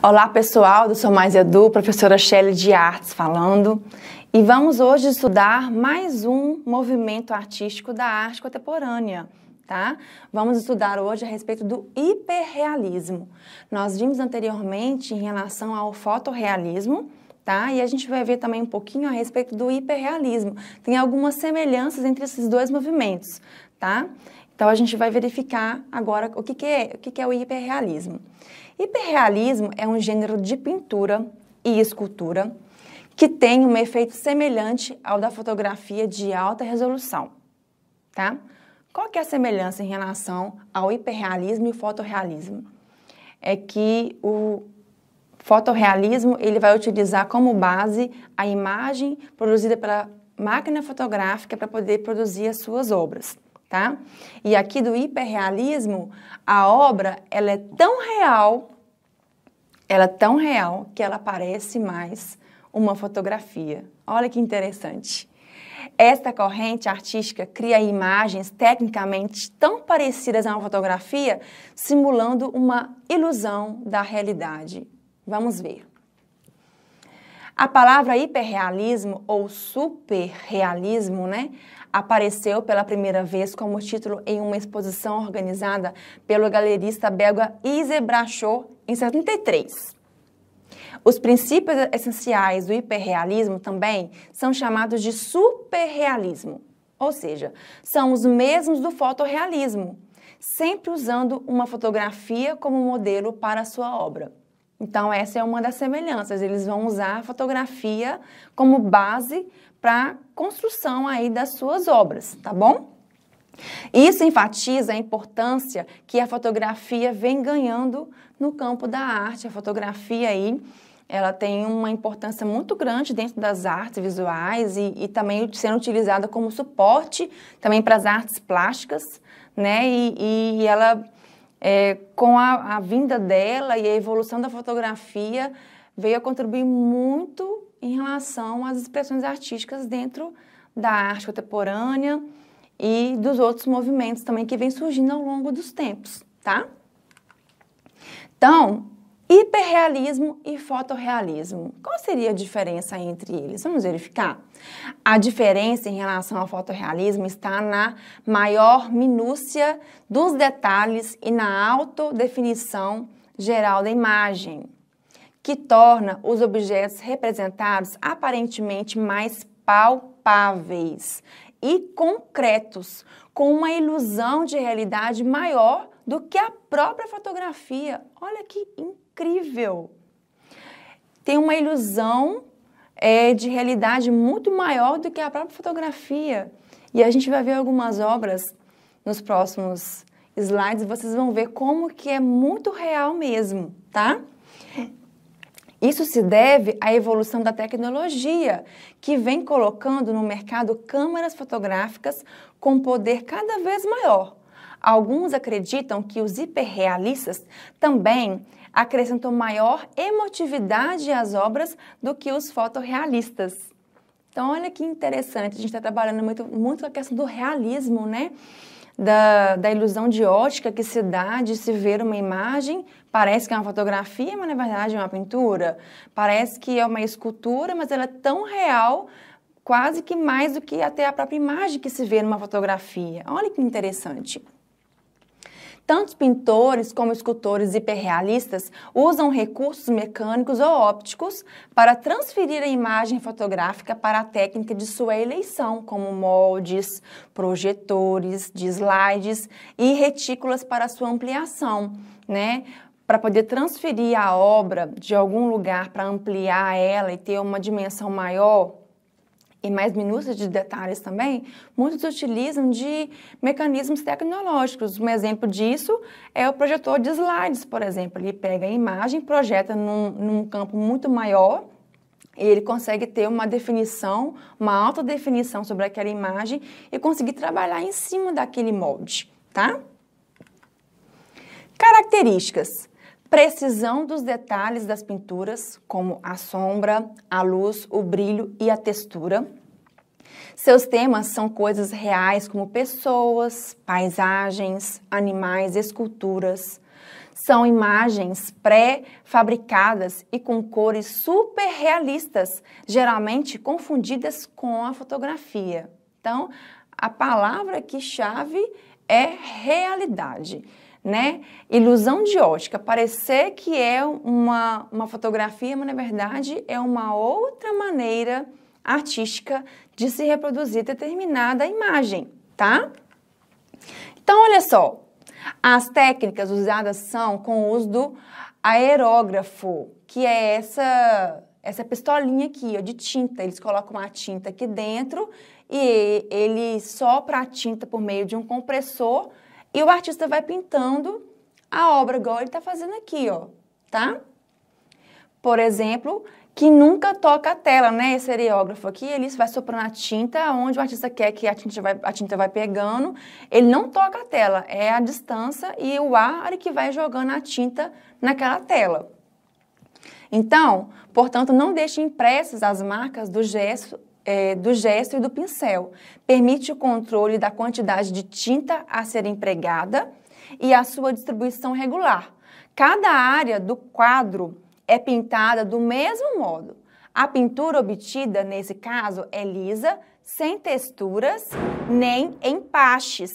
Olá pessoal, do Sou Mais Edu, professora Shelly de Artes falando, e vamos hoje estudar mais um movimento artístico da arte contemporânea, tá? Vamos estudar hoje a respeito do hiperrealismo. Nós vimos anteriormente em relação ao fotorrealismo, tá? E a gente vai ver também um pouquinho a respeito do hiperrealismo. Tem algumas semelhanças entre esses dois movimentos, tá? Então a gente vai verificar agora o que é o hiperrealismo. Hiperrealismo é um gênero de pintura e escultura que tem um efeito semelhante ao da fotografia de alta resolução, tá? Qual que é a semelhança em relação ao hiperrealismo e o fotorrealismo? É que o fotorrealismo ele vai utilizar como base a imagem produzida pela máquina fotográfica para poder produzir as suas obras, tá? E aqui do hiperrealismo, a obra ela é tão real que ela parece mais uma fotografia. Olha que interessante. Esta corrente artística cria imagens tecnicamente tão parecidas a uma fotografia, simulando uma ilusão da realidade. Vamos ver. A palavra hiperrealismo ou superrealismo, né, apareceu pela primeira vez como título em uma exposição organizada pelo galerista belga Yves Brachot em 73. Os princípios essenciais do hiperrealismo também são chamados de superrealismo, ou seja, são os mesmos do fotorrealismo, sempre usando uma fotografia como modelo para a sua obra. Então, essa é uma das semelhanças, eles vão usar a fotografia como base para a construção aí das suas obras, tá bom? Isso enfatiza a importância que a fotografia vem ganhando no campo da arte. A fotografia aí, ela tem uma importância muito grande dentro das artes visuais e também sendo utilizada como suporte também para as artes plásticas, né? E ela... com a vinda dela e a evolução da fotografia, veio a contribuir muito em relação às expressões artísticas dentro da arte contemporânea e dos outros movimentos também que vem surgindo ao longo dos tempos, tá? Então, hiperrealismo e fotorrealismo. Qual seria a diferença entre eles? Vamos verificar. A diferença em relação ao fotorrealismo está na maior minúcia dos detalhes e na autodefinição geral da imagem, que torna os objetos representados aparentemente mais palpáveis e concretos, com uma ilusão de realidade maior do que a própria fotografia. Olha que incrível! Tem uma ilusão de realidade muito maior do que a própria fotografia. E a gente vai ver algumas obras nos próximos slides e vocês vão ver como que é muito real mesmo, tá? Isso se deve à evolução da tecnologia, que vem colocando no mercado câmeras fotográficas com poder cada vez maior. Alguns acreditam que os hiperrealistas também acrescentam maior emotividade às obras do que os fotorrealistas. Então, olha que interessante, a gente está trabalhando muito a questão do realismo, né? Da ilusão de ótica que se dá de se ver uma imagem, parece que é uma fotografia, mas na verdade é uma pintura. Parece que é uma escultura, mas ela é tão real, quase que mais do que até a própria imagem que se vê numa fotografia. Olha que interessante. Tanto pintores como escultores hiperrealistas usam recursos mecânicos ou ópticos para transferir a imagem fotográfica para a técnica de sua eleição, como moldes, projetores de slides e retículas para sua ampliação, né? Para poder transferir a obra de algum lugar para ampliar ela e ter uma dimensão maior e mais minúcia de detalhes também, muitos utilizam de mecanismos tecnológicos. Um exemplo disso é o projetor de slides, por exemplo. Ele pega a imagem, projeta num campo muito maior e ele consegue ter uma definição, uma alta definição sobre aquela imagem e conseguir trabalhar em cima daquele molde, tá? Características. Precisão dos detalhes das pinturas, como a sombra, a luz, o brilho e a textura. Seus temas são coisas reais como pessoas, paisagens, animais, esculturas. São imagens pré-fabricadas e com cores super realistas, geralmente confundidas com a fotografia. Então, a palavra aqui chave é realidade, né? Ilusão de ótica, parecer que é uma fotografia, mas na verdade é uma outra maneira artística de se reproduzir determinada imagem, tá? Então, olha só. As técnicas usadas são com o uso do aerógrafo, que é essa pistolinha aqui, ó, de tinta. Eles colocam a tinta aqui dentro e ele sopra a tinta por meio de um compressor e o artista vai pintando a obra, igual ele está fazendo aqui, ó, tá? Por exemplo, que nunca toca a tela, né? Esse aerógrafo aqui, ele vai soprando a tinta onde o artista quer que a tinta vai pegando. Ele não toca a tela, é a distância e o ar que vai jogando a tinta naquela tela. Então, portanto, não deixe impressas as marcas do gesto e do pincel. Permite o controle da quantidade de tinta a ser empregada e a sua distribuição regular. Cada área do quadro é pintada do mesmo modo. A pintura obtida, nesse caso, é lisa, sem texturas nem empaches,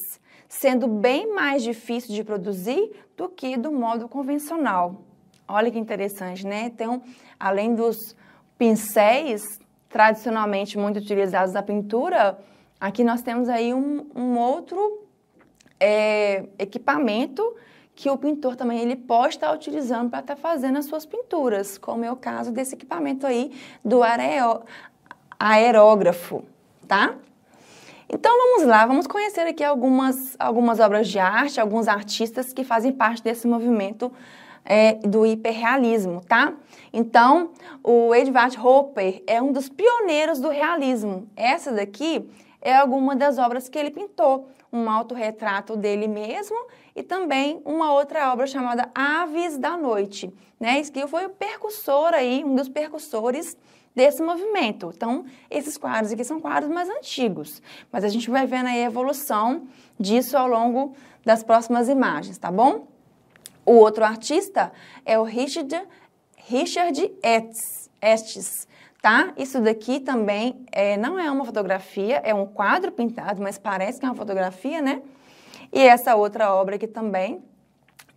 sendo bem mais difícil de produzir do que do modo convencional. Olha que interessante, né? Então, além dos pincéis tradicionalmente muito utilizados na pintura, aqui nós temos aí um outro equipamento que o pintor também ele pode estar utilizando para estar fazendo as suas pinturas, como é o caso desse equipamento aí do aerógrafo, tá? Então vamos lá, vamos conhecer aqui algumas obras de arte, alguns artistas que fazem parte desse movimento do hiperrealismo, tá? Então, o Edvard Hopper é um dos pioneiros do realismo. Essa daqui é alguma das obras que ele pintou, um autorretrato dele mesmo e também uma outra obra chamada Aves da Noite, né? Esse aqui foi o percussor aí, um dos percussores desse movimento. Então, esses quadros aqui são quadros mais antigos, mas a gente vai vendo aí a evolução disso ao longo das próximas imagens, tá bom? O outro artista é o Richard Estes, tá? Isso daqui também não é uma fotografia, é um quadro pintado, mas parece que é uma fotografia, né? E essa outra obra aqui também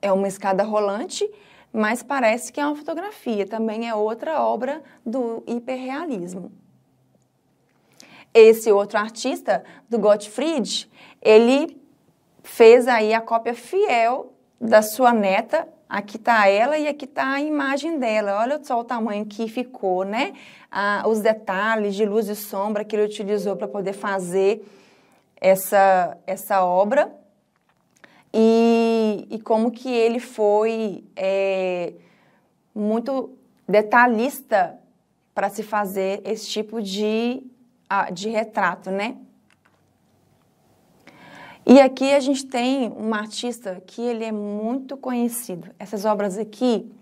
é uma escada rolante, mas parece que é uma fotografia, também é outra obra do hiperrealismo. Esse outro artista, do Gottfried, ele fez aí a cópia fiel da sua neta. Aqui está ela e aqui está a imagem dela. Olha só o tamanho que ficou, né? Os detalhes de luz e sombra que ele utilizou para poder fazer essa obra. E como que ele foi muito detalhista para se fazer esse tipo de retrato, né? E aqui a gente tem um artista que ele é muito conhecido. Essas obras aqui,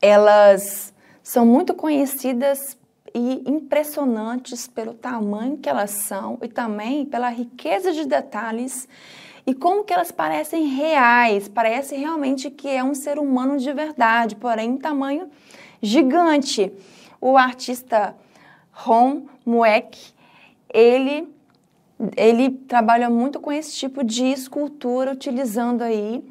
elas são muito conhecidas e impressionantes pelo tamanho que elas são e também pela riqueza de detalhes e como que elas parecem reais, parece realmente que é um ser humano de verdade, porém em tamanho gigante. O artista Ron Mueck, ele trabalha muito com esse tipo de escultura, utilizando aí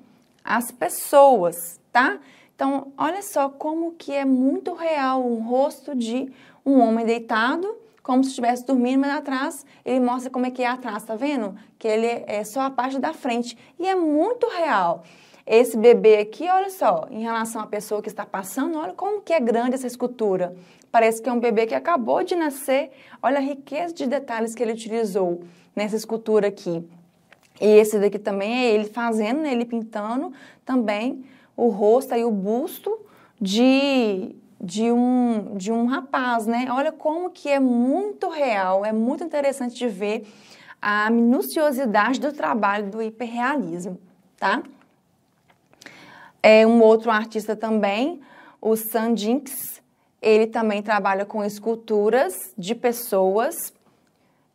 as pessoas, tá? Então, olha só como que é muito real um rosto de um homem deitado, como se estivesse dormindo, mas atrás ele mostra como é que é atrás, tá vendo? Que ele é só a parte da frente e é muito real. Esse bebê aqui, olha só, em relação à pessoa que está passando, olha como que é grande essa escultura. Parece que é um bebê que acabou de nascer. Olha a riqueza de detalhes que ele utilizou nessa escultura aqui. E esse daqui também é ele fazendo, né, ele pintando também o rosto e o busto de um rapaz, né? Olha como que é muito real, é muito interessante de ver a minuciosidade do trabalho do hiperrealismo, tá? Um outro artista também, o Sam Jinks, ele também trabalha com esculturas de pessoas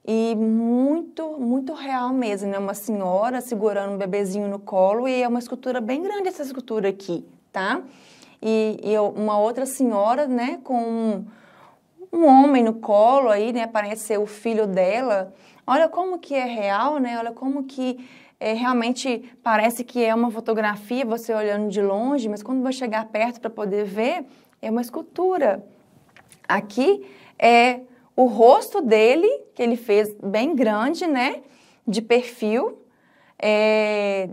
e muito real mesmo, né? Uma senhora segurando um bebezinho no colo e é uma escultura bem grande essa escultura aqui, tá? Uma outra senhora, né, com um homem no colo aí, né, parece ser o filho dela. Olha como que é real, né? Olha como que realmente parece que é uma fotografia, você olhando de longe, mas quando vai chegar perto para poder ver, é uma escultura. Aqui é o rosto dele, que ele fez bem grande, né, de perfil,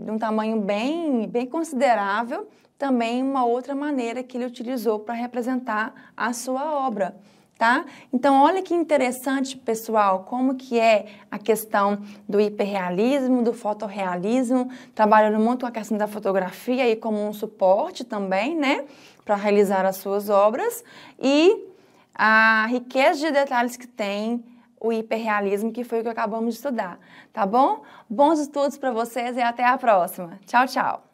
de um tamanho bem considerável. Também uma outra maneira que ele utilizou para representar a sua obra. Tá? Então, olha que interessante, pessoal, como que é a questão do hiperrealismo, do fotorrealismo, trabalhando muito com a questão da fotografia aí como um suporte também, né, para realizar as suas obras, e a riqueza de detalhes que tem o hiperrealismo, que foi o que acabamos de estudar, tá bom? Bons estudos para vocês e até a próxima. Tchau, tchau!